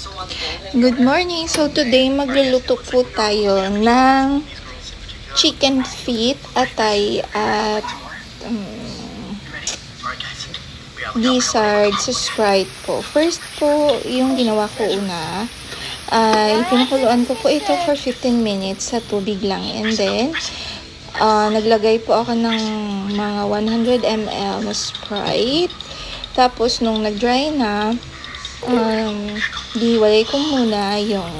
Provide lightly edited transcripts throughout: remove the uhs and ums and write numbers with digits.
Good morning! So today magluluto po tayo ng chicken feet, atay at gizzard sa Sprite po. First po, yung ginawa ko una ay pinakuluan ko po ito for 15 minutes sa tubig lang. And then, naglagay po ako ng mga 100 ml na Sprite. Tapos, nung nag-dry na, dihiwalay ko muna yung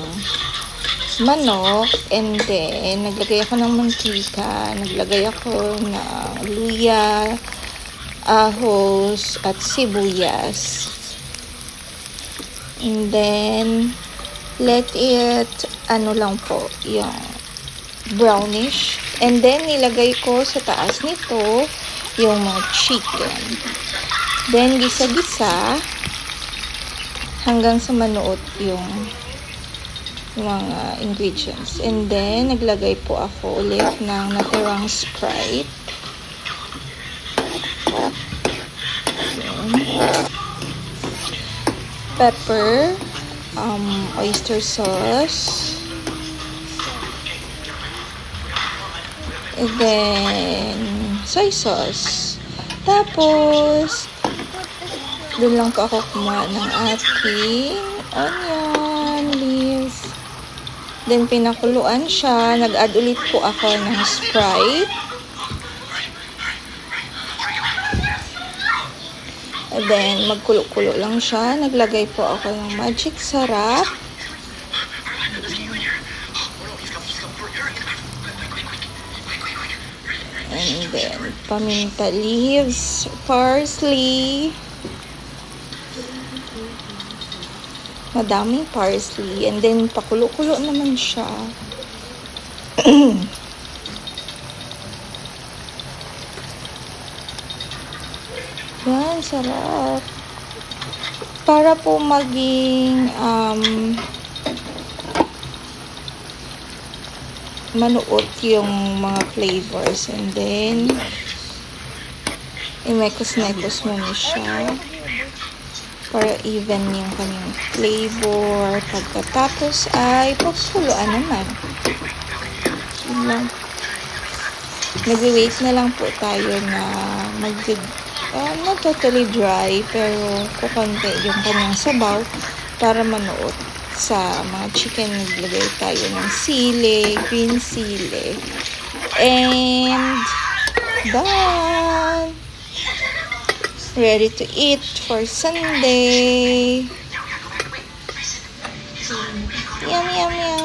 manok, and then naglagay ako ng mantika, naglagay ako ng luya, ahos at sibuyas, and then let it lang po yung brownish, and then nilagay ko sa taas nito yung mga chicken, then gisa-gisa hanggang sa manuot yung mga ingredients. And then, naglagay po ako ulit ng natirang Sprite. Pepper, oyster sauce, and then soy sauce. Tapos, doon lang po ako kumuha ng ating onion leaves. Then, pinakuluan siya. Nag-add ulit po ako ng Sprite. And then, magkulo-kulo lang siya. Naglagay po ako ng magic sarap. And then, paminta leaves, parsley. Madaming parsley. And then, pakulo-kulo naman siya. Yan, sarap. Para po maging manuot yung mga flavors. And then, imekos-nekos mo na siya para even yung kanyang flavor. Pagkatapos ay pagkuluan naman. Nag-wait na lang po tayo na not totally dry, pero kukonti yung kanyang sabaw para manuot. Sa mga chicken, naglagay tayo ng sili, green sili, and done! Ready to eat for Sunday. Yum, yum, yum.